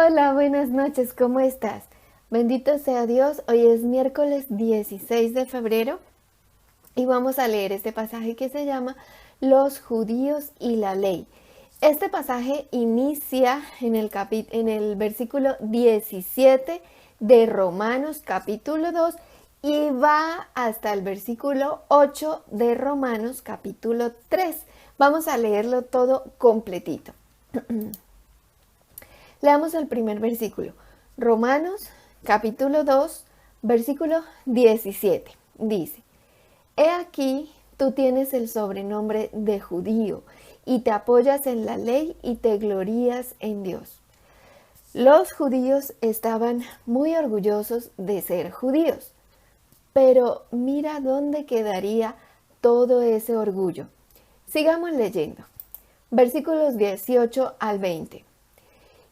Hola, buenas noches, ¿cómo estás? Bendito sea Dios, hoy es miércoles 16 de febrero y vamos a leer este pasaje que se llama Los judíos y la ley. Este pasaje inicia en el versículo 17 de Romanos capítulo 2 y va hasta el versículo 8 de Romanos capítulo 3. Vamos a leerlo todo completito. Leamos el primer versículo. Romanos capítulo 2, versículo 17. Dice: He aquí, tú tienes el sobrenombre de judío y te apoyas en la ley y te glorías en Dios. Los judíos estaban muy orgullosos de ser judíos, pero mira dónde quedaría todo ese orgullo. Sigamos leyendo. Versículos 18 al 20.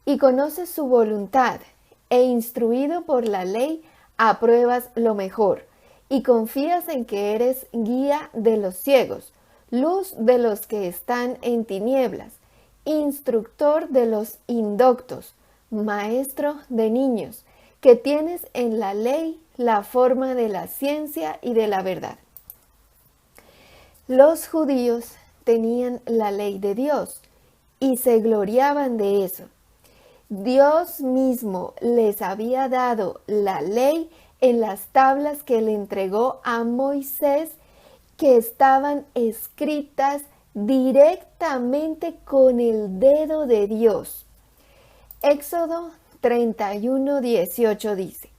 Y conoces su voluntad, e instruido por la ley, apruebas lo mejor, y confías en que eres guía de los ciegos, luz de los que están en tinieblas, instructor de los indoctos, maestro de niños, que tienes en la ley la forma de la ciencia y de la verdad. Los judíos tenían la ley de Dios y se gloriaban de eso. Dios mismo les había dado la ley en las tablas que le entregó a Moisés, que estaban escritas directamente con el dedo de Dios. Éxodo 31:18 dice: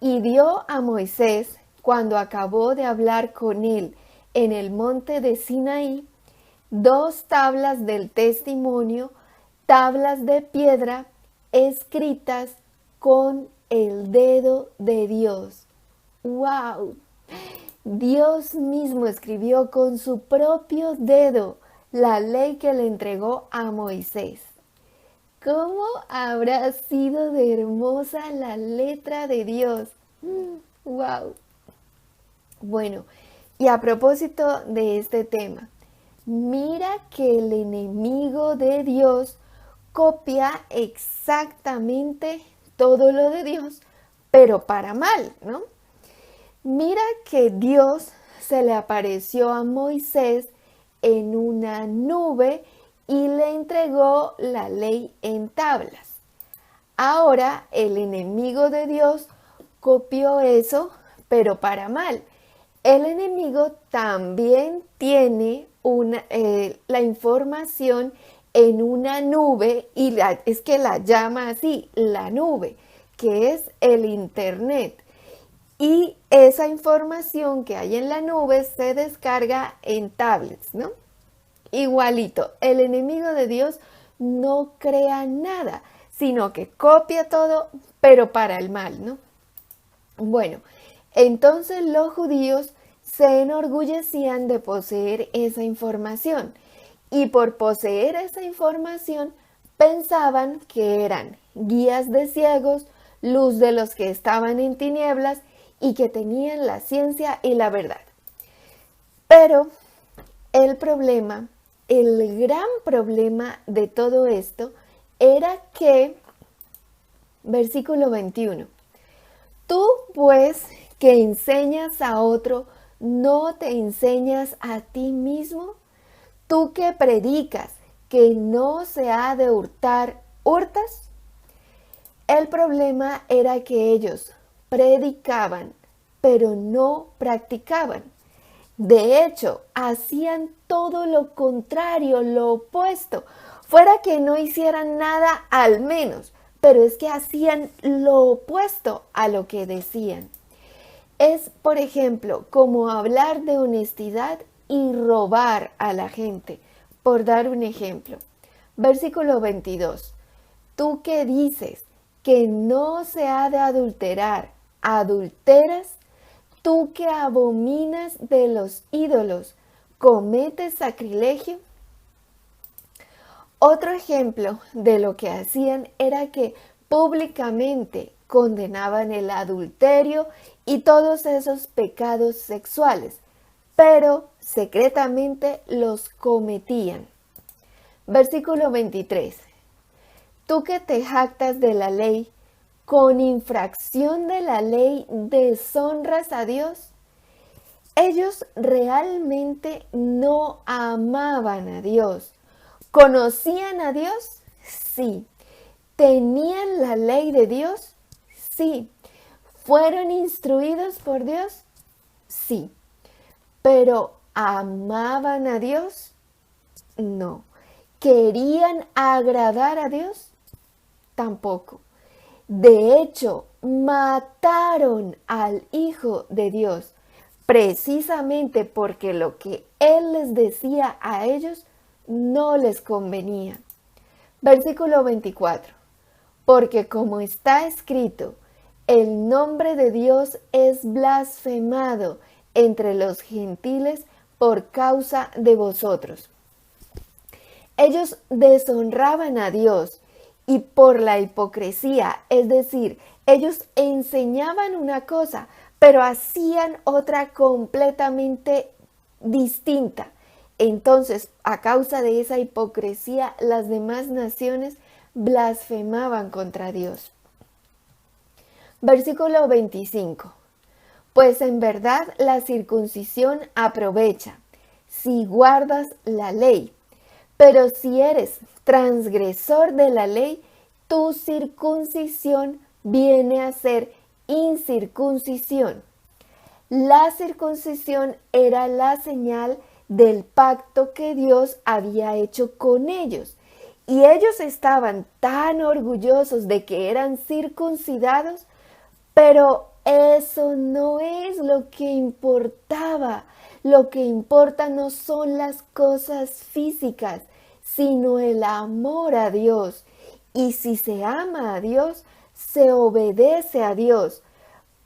Y dio a Moisés, cuando acabó de hablar con él en el monte de Sinaí, 2 tablas del testimonio, tablas de piedra escritas con el dedo de Dios. ¡Wow! Dios mismo escribió con su propio dedo la ley que le entregó a Moisés. ¿Cómo habrá sido de hermosa la letra de Dios? ¡Wow! Bueno, y a propósito de este tema, mira que el enemigo de Dios copia exactamente todo lo de Dios, pero para mal, ¿no? Mira que Dios se le apareció a Moisés en una nube y le entregó la ley en tablas. Ahora el enemigo de Dios copió eso, pero para mal. El enemigo también tiene la información en una nube y es que la llama así, la nube, que es el internet. Y esa información que hay en la nube se descarga en tablets, ¿no? Igualito, el enemigo de Dios no crea nada, sino que copia todo, pero para el mal, ¿no? Bueno, entonces los judíos se enorgullecían de poseer esa información y por poseer esa información pensaban que eran guías de ciegos, luz de los que estaban en tinieblas y que tenían la ciencia y la verdad. Pero el gran problema de todo esto era que, versículo 21, tú pues que enseñas a otro, ¿no te enseñas a ti mismo? Tú que predicas que no se ha de hurtar, ¿hurtas? El problema era que ellos predicaban, pero no practicaban. De hecho, hacían todo lo contrario, lo opuesto. Fuera que no hicieran nada al menos, pero es que hacían lo opuesto a lo que decían. Es, por ejemplo, como hablar de honestidad y robar a la gente, por dar un ejemplo. Versículo 22. Tú que dices que no se ha de adulterar, ¿adulteras? Tú que abominas de los ídolos, ¿cometes sacrilegio? Otro ejemplo de lo que hacían era que públicamente condenaban el adulterio y todos esos pecados sexuales, pero secretamente los cometían. Versículo 23. tú que te jactas de la ley, con infracción de la ley deshonras a Dios. Ellos realmente no amaban a Dios. ¿Conocían a Dios? Sí. ¿Tenían la ley de Dios? Sí. ¿Fueron instruidos por Dios? Sí. ¿Pero amaban a Dios? No. ¿Querían agradar a Dios? Tampoco. De hecho, mataron al Hijo de Dios, precisamente porque lo que Él les decía a ellos no les convenía. Versículo 24. Porque como está escrito, el nombre de Dios es blasfemado entre los gentiles por causa de vosotros. Ellos deshonraban a Dios y por la hipocresía, es decir, ellos enseñaban una cosa, pero hacían otra completamente distinta. Entonces, a causa de esa hipocresía, las demás naciones blasfemaban contra Dios. Versículo 25. Pues en verdad la circuncisión aprovecha, si guardas la ley. Pero si eres transgresor de la ley, tu circuncisión viene a ser incircuncisión. La circuncisión era la señal del pacto que Dios había hecho con ellos. Y ellos estaban tan orgullosos de que eran circuncidados, pero eso no es lo que importaba. Lo que importa no son las cosas físicas, sino el amor a Dios. Y si se ama a Dios, se obedece a Dios.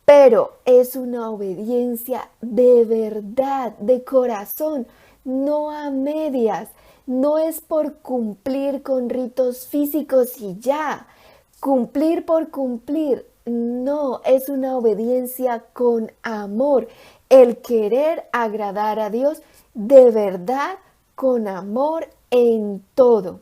Pero es una obediencia de verdad, de corazón, no a medias. No es por cumplir con ritos físicos y ya. Cumplir por cumplir. No, es una obediencia con amor. El querer agradar a Dios de verdad, con amor en todo.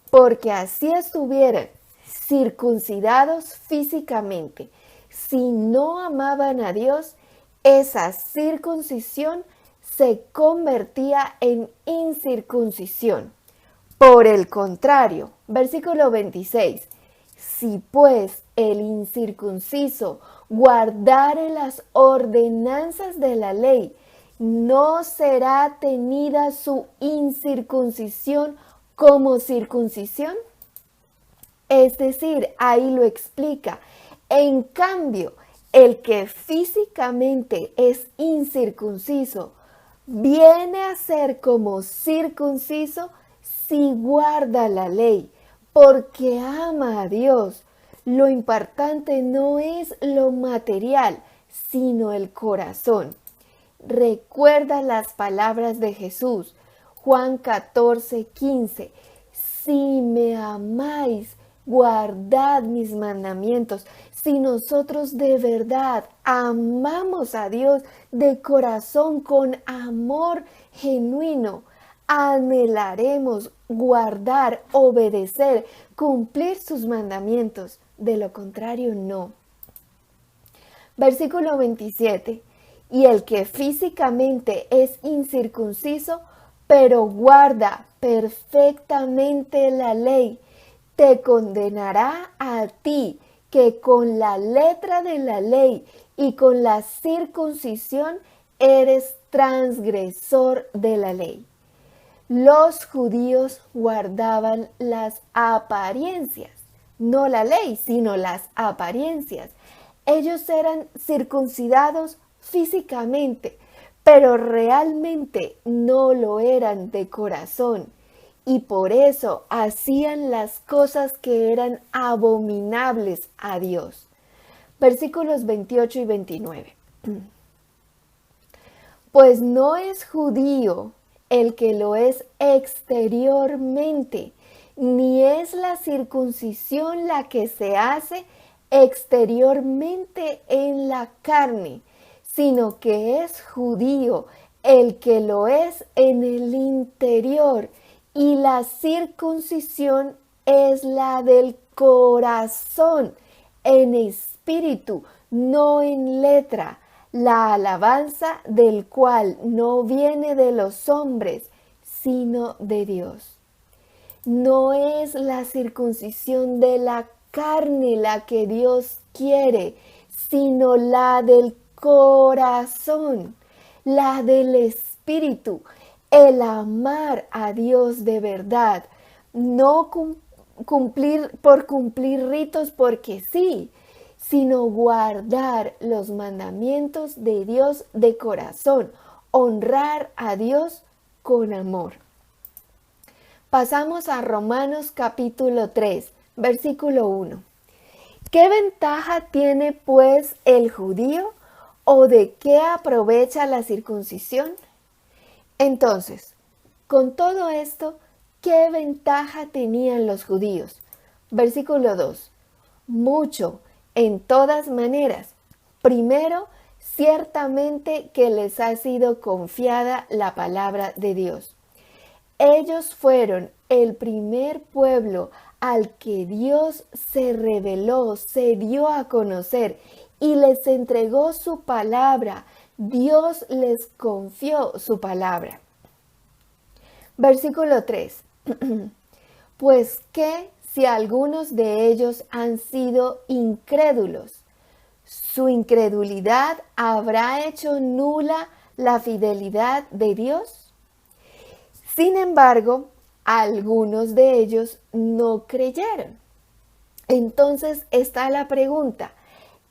Porque así estuvieran circuncidados físicamente, si no amaban a Dios, esa circuncisión se convertía en incircuncisión. Por el contrario, versículo 26, si pues el incircunciso guardare las ordenanzas de la ley, no será tenida su incircuncisión como circuncisión. Es decir, ahí lo explica. En cambio, el que físicamente es incircunciso viene a ser como circunciso si guarda la ley, porque ama a Dios. Lo importante no es lo material, sino el corazón. Recuerda las palabras de Jesús, Juan 14:15. Si me amáis, guardad mis mandamientos. Si nosotros de verdad amamos a Dios de corazón, con amor genuino, anhelaremos guardar, obedecer, cumplir sus mandamientos. De lo contrario, no. Versículo 27. Y el que físicamente es incircunciso, pero guarda perfectamente la ley, te condenará a ti, que con la letra de la ley y con la circuncisión eres transgresor de la ley. Los judíos guardaban las apariencias, no la ley, sino las apariencias. Ellos eran circuncidados físicamente, pero realmente no lo eran de corazón. Y por eso hacían las cosas que eran abominables a Dios. Versículos 28 y 29. Pues no es judío el que lo es exteriormente, ni es la circuncisión la que se hace exteriormente en la carne, sino que es judío el que lo es en el interior, y la circuncisión es la del corazón, en espíritu, no en letra, la alabanza del cual no viene de los hombres, sino de Dios. No es la circuncisión de la carne la que Dios quiere, sino la del corazón, la del espíritu, el amar a Dios de verdad, no cumplir ritos porque sí, sino guardar los mandamientos de Dios de corazón, honrar a Dios con amor. Pasamos a Romanos capítulo 3, versículo 1. ¿Qué ventaja tiene pues el judío o de qué aprovecha la circuncisión? Entonces, con todo esto, ¿qué ventaja tenían los judíos? Versículo 2. Mucho, en todas maneras. Primero, ciertamente que les ha sido confiada la palabra de Dios. Ellos fueron el primer pueblo al que Dios se reveló, se dio a conocer y les entregó su palabra. Dios les confió su palabra. Versículo 3. Pues que si algunos de ellos han sido incrédulos, ¿su incredulidad habrá hecho nula la fidelidad de Dios? Sin embargo, algunos de ellos no creyeron. Entonces está la pregunta,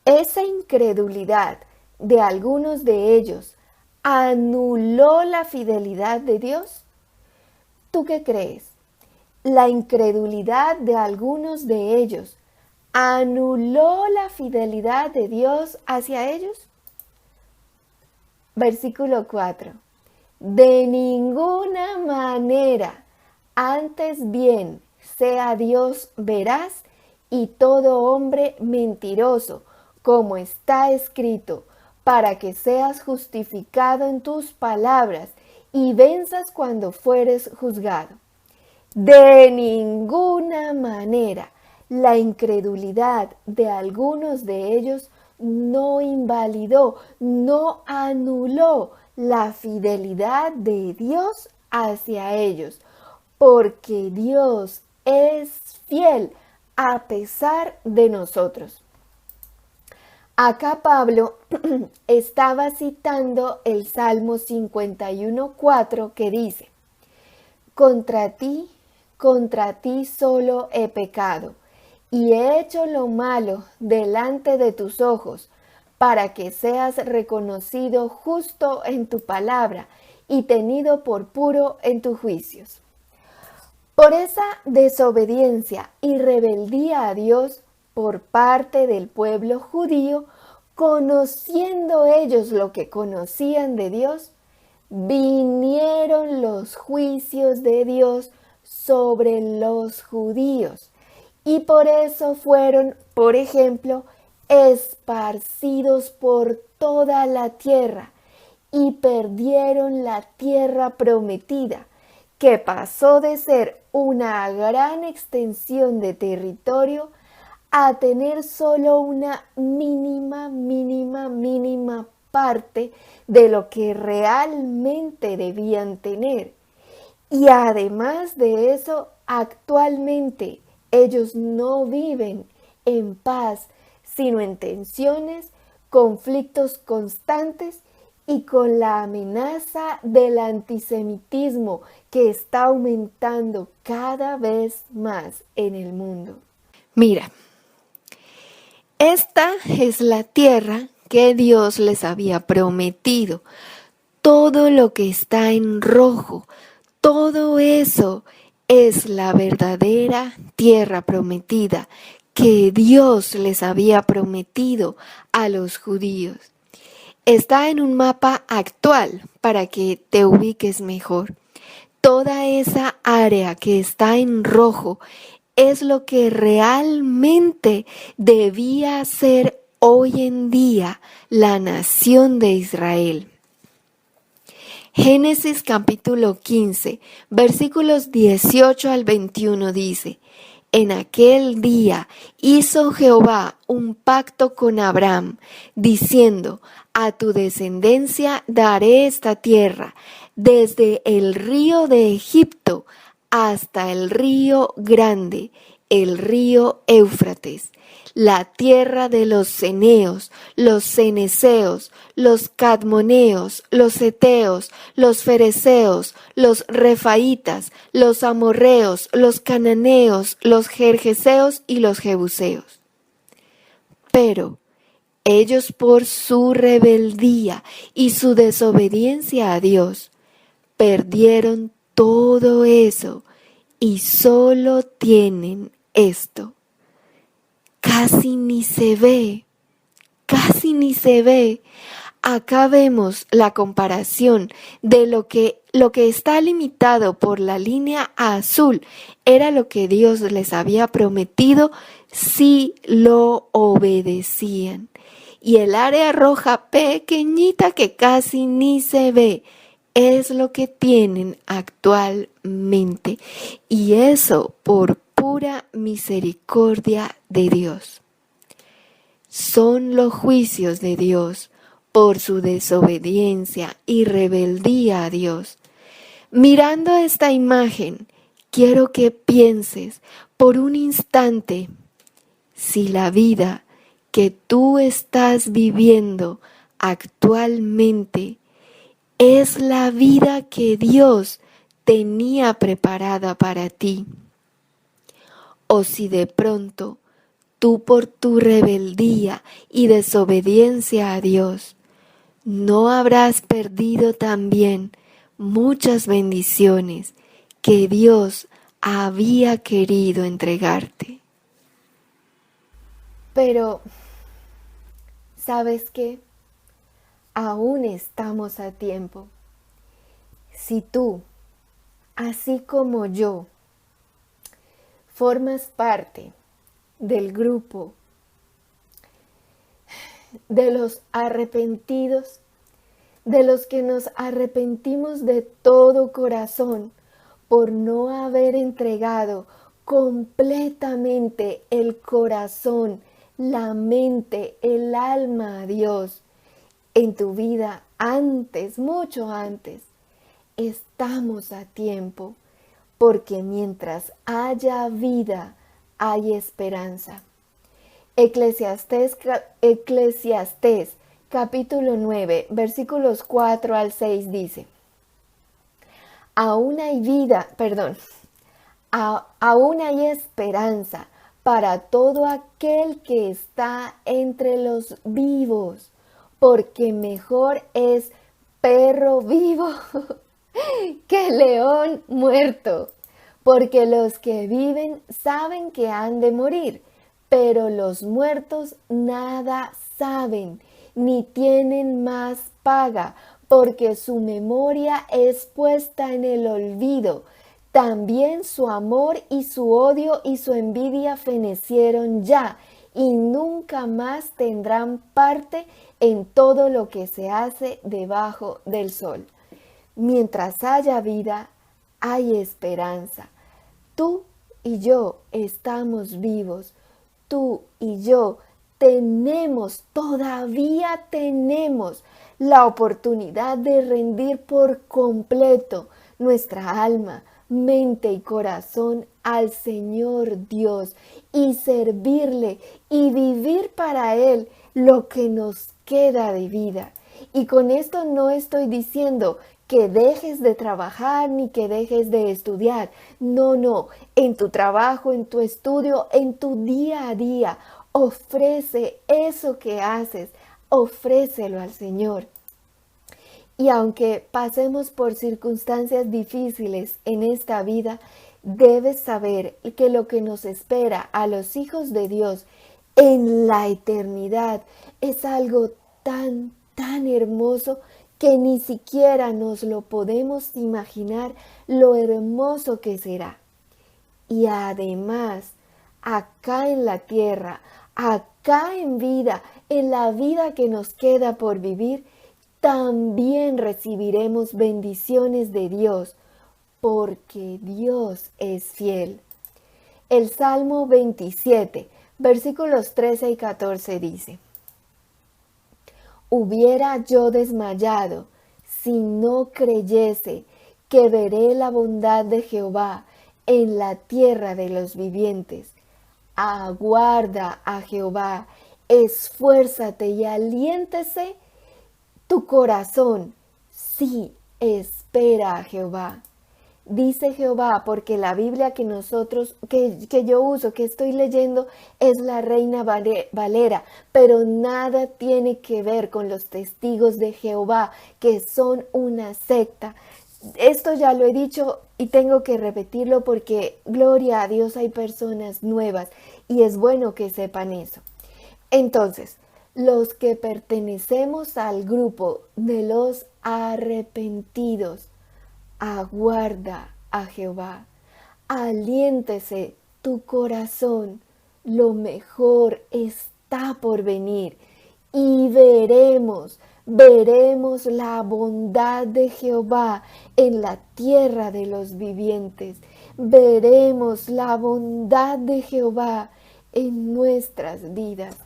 ¿esa incredulidad de algunos de ellos anuló la fidelidad de Dios? ¿Tú qué crees? ¿La incredulidad de algunos de ellos anuló la fidelidad de Dios hacia ellos? Versículo 4. De ninguna manera, antes bien, sea Dios veraz y todo hombre mentiroso, como está escrito, para que seas justificado en tus palabras y venzas cuando fueres juzgado. De ninguna manera, la incredulidad de algunos de ellos no invalidó, no anuló la fidelidad de Dios hacia ellos, porque Dios es fiel a pesar de nosotros. Acá Pablo estaba citando el Salmo 51:4 que dice: contra ti solo he pecado, y he hecho lo malo delante de tus ojos, para que seas reconocido justo en tu palabra y tenido por puro en tus juicios. Por esa desobediencia y rebeldía a Dios por parte del pueblo judío, conociendo ellos lo que conocían de Dios, vinieron los juicios de Dios sobre los judíos. Y por eso fueron, por ejemplo, esparcidos por toda la tierra y perdieron la tierra prometida, que pasó de ser una gran extensión de territorio a tener solo una mínima parte de lo que realmente debían tener. Y además de eso, actualmente ellos no viven en paz, sino en tensiones, conflictos constantes y con la amenaza del antisemitismo que está aumentando cada vez más en el mundo. Mira, esta es la tierra que Dios les había prometido. Todo lo que está en rojo, todo eso es la verdadera tierra prometida que Dios les había prometido a los judíos. Está en un mapa actual para que te ubiques mejor. Toda esa área que está en rojo es lo que realmente debía ser hoy en día la nación de Israel. Génesis capítulo 15, versículos 18 al 21 dice: En aquel día hizo Jehová un pacto con Abraham, diciendo: a tu descendencia daré esta tierra, desde el río de Egipto hasta el río grande, el río Éufrates, la tierra de los ceneos, los ceneseos, los cadmoneos, los heteos, los fereceos, los refaitas, los amorreos, los cananeos, los gergeseos y los jebuseos. Pero ellos, por su rebeldía y su desobediencia a Dios, perdieron todo eso y solo tienen esto. Casi ni se ve, casi ni se ve. Acá vemos la comparación de lo que está limitado por la línea azul era lo que Dios les había prometido si lo obedecían. Y el área roja pequeñita que casi ni se ve es lo que tienen actualmente. Y eso por pura misericordia de Dios. Son los juicios de Dios por su desobediencia y rebeldía a Dios. Mirando esta imagen, quiero que pienses por un instante si la vida que tú estás viviendo actualmente es la vida que Dios tenía preparada para ti. O si de pronto tú por tu rebeldía y desobediencia a Dios, no habrás perdido también muchas bendiciones que Dios había querido entregarte. Pero, ¿sabes qué? Aún estamos a tiempo. Si tú, así como yo, formas parte del grupo de los arrepentidos, de los que nos arrepentimos de todo corazón por no haber entregado completamente el corazón, la mente, el alma a Dios en tu vida antes, mucho antes, estamos a tiempo, porque mientras haya vida, hay esperanza. Eclesiastés capítulo 9, versículos 4 al 6 dice: aún hay esperanza para todo aquel que está entre los vivos, porque mejor es perro vivo que león muerto, porque los que viven saben que han de morir, pero los muertos nada saben, ni tienen más paga, porque su memoria es puesta en el olvido. También su amor y su odio y su envidia fenecieron ya, y nunca más tendrán parte en todo lo que se hace debajo del sol. Mientras haya vida, hay esperanza. Tú y yo estamos vivos. Tú y yo todavía tenemos la oportunidad de rendir por completo nuestra alma, mente y corazón al Señor Dios y servirle y vivir para Él lo que nos queda de vida. Y con esto no estoy diciendo que dejes de trabajar ni que dejes de estudiar. No, en tu trabajo, en tu estudio, en tu día a día, ofrece eso que haces, ofrécelo al Señor. Y aunque pasemos por circunstancias difíciles en esta vida, debes saber que lo que nos espera a los hijos de Dios en la eternidad es algo tan hermoso que ni siquiera nos lo podemos imaginar lo hermoso que será. Y además, acá en la tierra, acá en vida, en la vida que nos queda por vivir, también recibiremos bendiciones de Dios, porque Dios es fiel. El Salmo 27, versículos 13 y 14 dice: Hubiera yo desmayado si no creyese que veré la bondad de Jehová en la tierra de los vivientes. Aguarda a Jehová, esfuérzate y aliéntese tu corazón. Sí, espera a Jehová. Dice Jehová, porque la Biblia que yo uso, que estoy leyendo, es la Reina Valera, pero nada tiene que ver con los testigos de Jehová, que son una secta. Esto ya lo he dicho y tengo que repetirlo porque, gloria a Dios, hay personas nuevas y es bueno que sepan eso. Entonces, los que pertenecemos al grupo de los arrepentidos, aguarda a Jehová, aliéntese tu corazón, lo mejor está por venir y veremos la bondad de Jehová en la tierra de los vivientes, veremos la bondad de Jehová en nuestras vidas.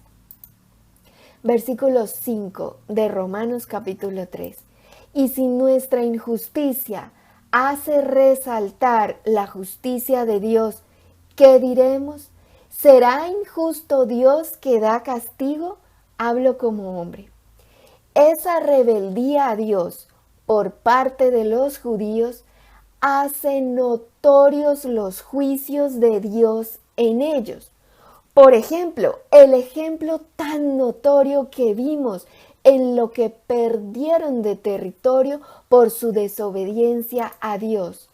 Versículo 5 de Romanos capítulo 3. Y si nuestra injusticia hace resaltar la justicia de Dios, ¿qué diremos? ¿Será injusto Dios que da castigo? Hablo como hombre. Esa rebeldía a Dios por parte de los judíos hace notorios los juicios de Dios en ellos. Por ejemplo, el ejemplo tan notorio que vimos en lo que perdieron de territorio por su desobediencia a Dios.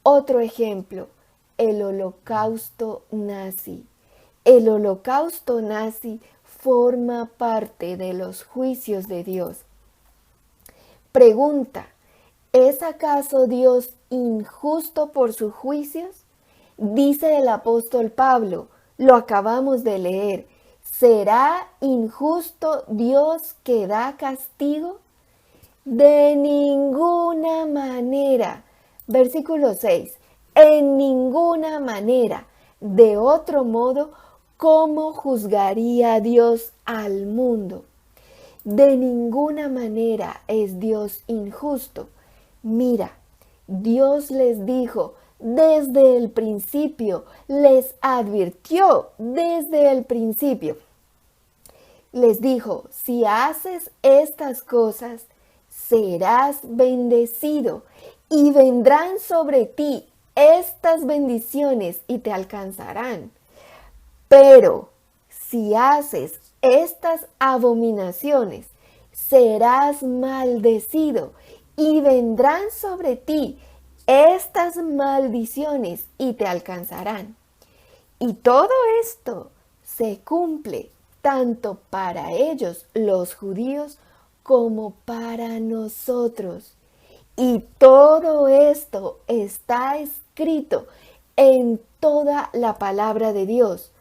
Otro ejemplo, el holocausto nazi. El holocausto nazi forma parte de los juicios de Dios. Pregunta, ¿es acaso Dios injusto por sus juicios? Dice el apóstol Pablo, lo acabamos de leer, ¿será injusto Dios que da castigo? De ninguna manera. Versículo 6. En ninguna manera. De otro modo, ¿cómo juzgaría Dios al mundo? De ninguna manera es Dios injusto. Mira, Dios les dijo desde el principio, les advirtió desde el principio. Les dijo, si haces estas cosas, serás bendecido y vendrán sobre ti estas bendiciones y te alcanzarán. Pero si haces estas abominaciones, serás maldecido y vendrán sobre ti estas maldiciones y te alcanzarán. Y todo esto se cumple tanto para ellos, los judíos, como para nosotros. Y todo esto está escrito en toda la palabra de Dios.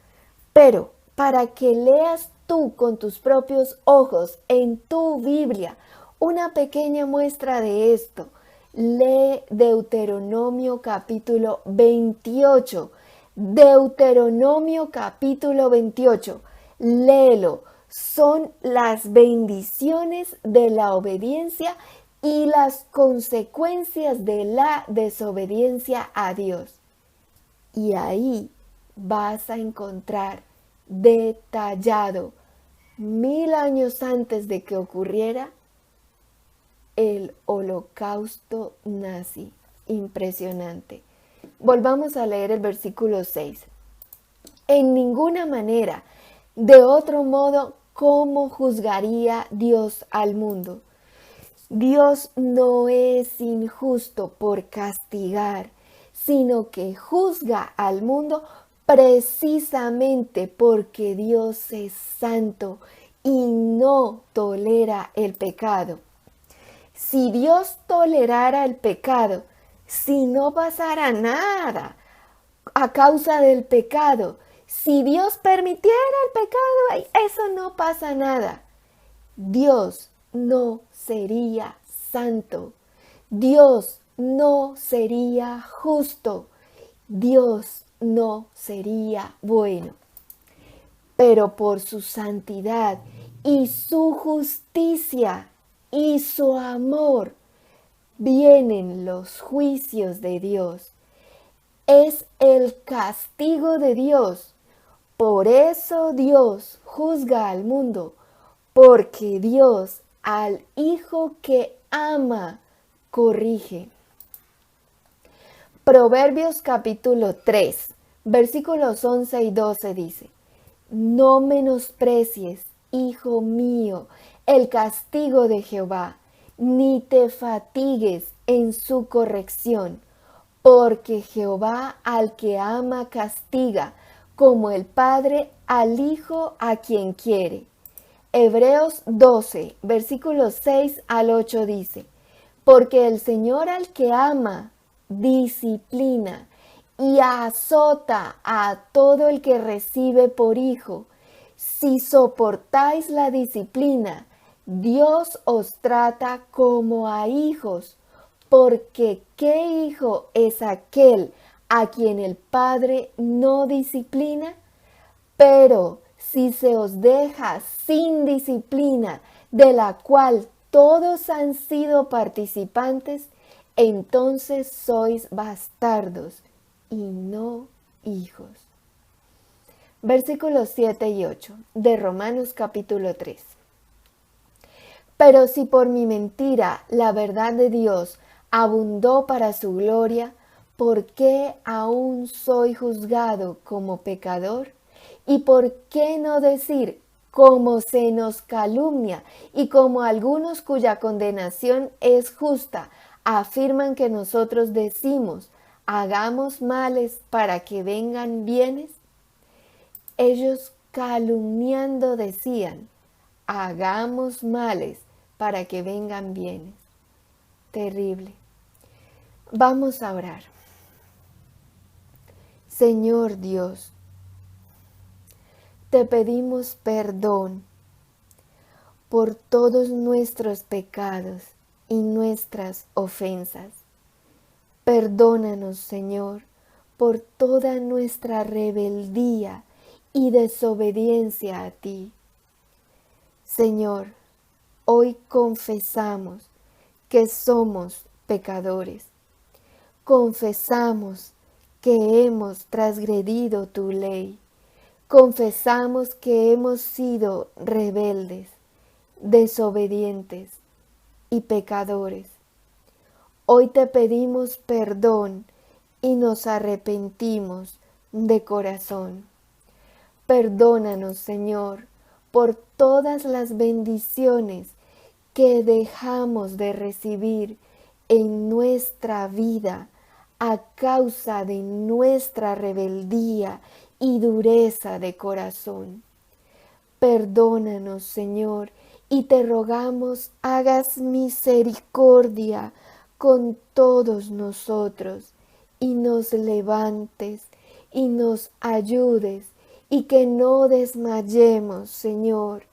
Pero para que leas tú con tus propios ojos en tu Biblia una pequeña muestra de esto, lee Deuteronomio capítulo 28. Deuteronomio capítulo 28. Léelo. Son las bendiciones de la obediencia y las consecuencias de la desobediencia a Dios. Y ahí vas a encontrar detallado 1000 años antes de que ocurriera el holocausto nazi. Impresionante. Volvamos a leer el versículo 6. En ninguna manera, de otro modo, ¿cómo juzgaría Dios al mundo? Dios no es injusto por castigar, sino que juzga al mundo precisamente porque Dios es santo y no tolera el pecado. Si Dios tolerara el pecado, si no pasara nada a causa del pecado, si Dios permitiera el pecado, eso no pasa nada. Dios no sería santo. Dios no sería justo. Dios no sería bueno. Pero por su santidad y su justicia y su amor vienen los juicios de Dios. Es el castigo de Dios. Por eso Dios juzga al mundo, porque Dios al hijo que ama corrige. Proverbios capítulo 3, versículos 11 y 12 dice: No menosprecies, hijo mío, el castigo de Jehová, ni te fatigues en su corrección, porque Jehová al que ama castiga, como el Padre al Hijo a quien quiere. Hebreos 12, versículos 6 al 8 dice: Porque el Señor al que ama, disciplina y azota a todo el que recibe por hijo. Si soportáis la disciplina, Dios os trata como a hijos, porque ¿qué hijo es aquel a quien el Padre no disciplina? Pero si se os deja sin disciplina, de la cual todos han sido participantes, entonces sois bastardos y no hijos. Versículos 7 y 8 de Romanos capítulo 3. Pero si por mi mentira la verdad de Dios abundó para su gloria, ¿por qué aún soy juzgado como pecador? ¿Y por qué no decir, como se nos calumnia y como algunos cuya condenación es justa, afirman que nosotros decimos, hagamos males para que vengan bienes? Ellos calumniando decían, hagamos males para que vengan bienes. Terrible. Vamos a orar. Señor Dios, te pedimos perdón por todos nuestros pecados y nuestras ofensas. Perdónanos, Señor, por toda nuestra rebeldía y desobediencia a ti. Señor, hoy confesamos que somos pecadores. Confesamos que hemos transgredido tu ley. Confesamos que hemos sido rebeldes, desobedientes y pecadores. Hoy te pedimos perdón y nos arrepentimos de corazón. Perdónanos, Señor, por todas las bendiciones que dejamos de recibir en nuestra vida a causa de nuestra rebeldía y dureza de corazón. Perdónanos, Señor, y te rogamos hagas misericordia con todos nosotros y nos levantes y nos ayudes y que no desmayemos, Señor.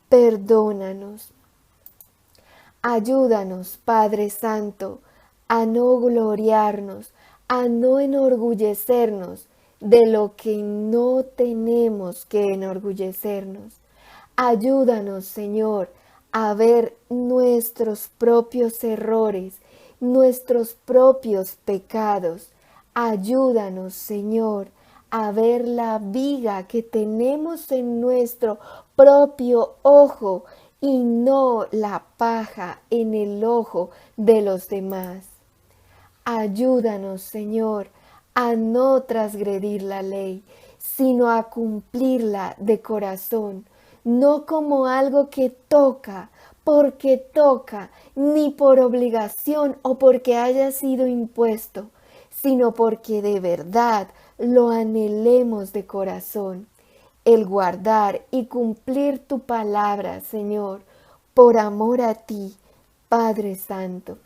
Perdónanos. Ayúdanos, Padre Santo, a no gloriarnos, a no enorgullecernos de lo que no tenemos que enorgullecernos. Ayúdanos, Señor, a ver nuestros propios errores, nuestros propios pecados. Ayúdanos, Señor, a ver la viga que tenemos en nuestro propio ojo y no la paja en el ojo de los demás. Ayúdanos, Señor, a no transgredir la ley, sino a cumplirla de corazón, no como algo que toca, porque toca, ni por obligación o porque haya sido impuesto, sino porque de verdad lo anhelemos de corazón. El guardar y cumplir tu palabra, Señor, por amor a ti, Padre Santo.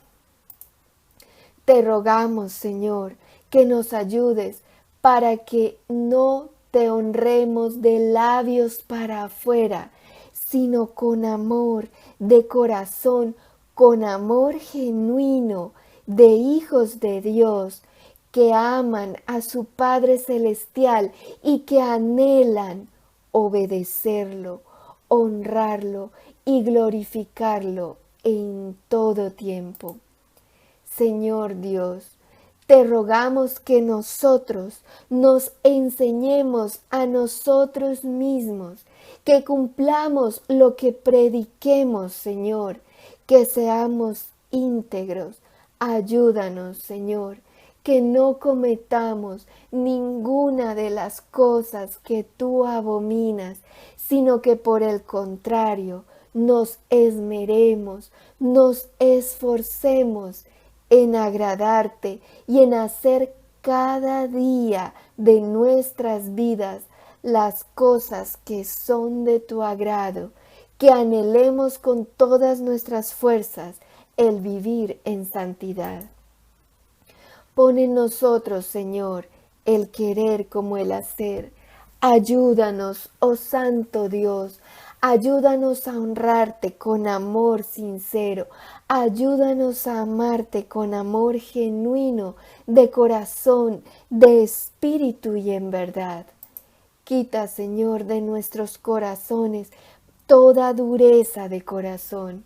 Te rogamos, Señor, que nos ayudes para que no te honremos de labios para afuera, sino con amor de corazón, con amor genuino de hijos de Dios, que aman a su Padre Celestial y que anhelan obedecerlo, honrarlo y glorificarlo en todo tiempo. Señor Dios, te rogamos que nosotros nos enseñemos a nosotros mismos, que cumplamos lo que prediquemos, Señor, que seamos íntegros. Ayúdanos, Señor, que no cometamos ninguna de las cosas que tú abominas, sino que por el contrario nos esmeremos, nos esforcemos en agradarte y en hacer cada día de nuestras vidas las cosas que son de tu agrado, que anhelemos con todas nuestras fuerzas el vivir en santidad. Pon en nosotros, Señor, el querer como el hacer. Ayúdanos, oh Santo Dios, ayúdanos a honrarte con amor sincero. Ayúdanos a amarte con amor genuino, de corazón, de espíritu y en verdad. Quita, Señor, de nuestros corazones toda dureza de corazón.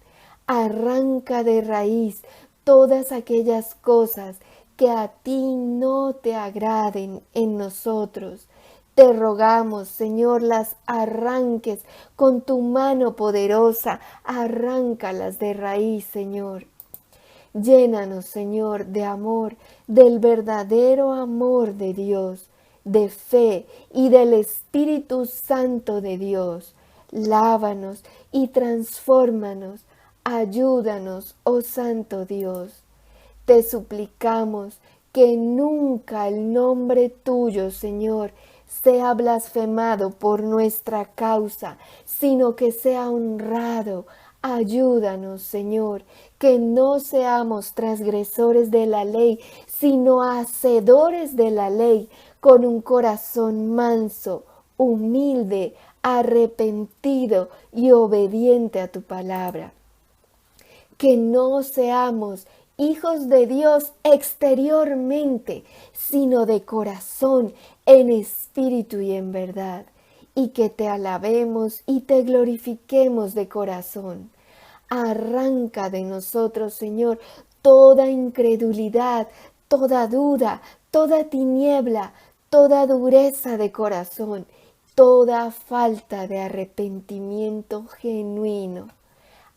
Arranca de raíz todas aquellas cosas que a ti no te agraden en nosotros. Te rogamos, Señor, las arranques con tu mano poderosa. Arráncalas de raíz, Señor. Llénanos, Señor, de amor, del verdadero amor de Dios, de fe y del Espíritu Santo de Dios. Lávanos y transfórmanos. Ayúdanos, oh Santo Dios. Te suplicamos que nunca el nombre tuyo, Señor, sea blasfemado por nuestra causa, sino que sea honrado. Ayúdanos, Señor, que no seamos transgresores de la ley, sino hacedores de la ley, con un corazón manso, humilde, arrepentido y obediente a tu palabra. Que no seamos hijos de Dios exteriormente, sino de corazón, en espíritu y en verdad, y que te alabemos y te glorifiquemos de corazón. Arranca de nosotros, Señor, toda incredulidad, toda duda, toda tiniebla, toda dureza de corazón, toda falta de arrepentimiento genuino.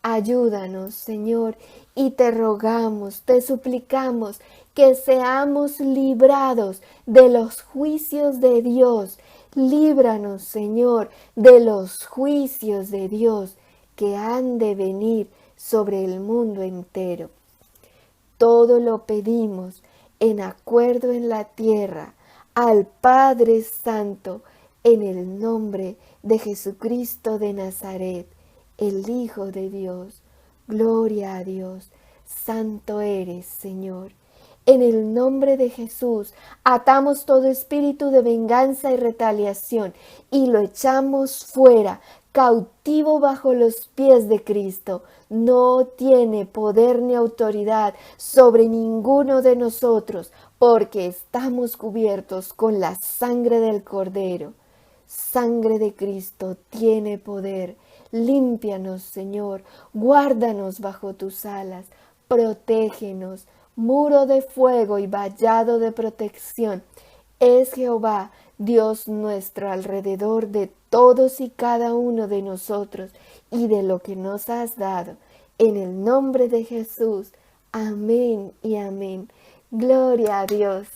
Ayúdanos, Señor, y te rogamos, te suplicamos que seamos librados de los juicios de Dios. Líbranos, Señor, de los juicios de Dios que han de venir sobre el mundo entero. Todo lo pedimos en acuerdo en la tierra al Padre Santo, en el nombre de Jesucristo de Nazaret, el Hijo de Dios. Gloria a Dios. Santo eres, Señor. En el nombre de Jesús, atamos todo espíritu de venganza y retaliación y lo echamos fuera, cautivo bajo los pies de Cristo. No tiene poder ni autoridad sobre ninguno de nosotros, porque estamos cubiertos con la sangre del Cordero. Sangre de Cristo tiene poder. Límpianos, Señor, guárdanos bajo tus alas, protégenos, muro de fuego y vallado de protección. Es Jehová, Dios nuestro, alrededor de todos y cada uno de nosotros y de lo que nos has dado. En el nombre de Jesús. Amén y amén. Gloria a Dios.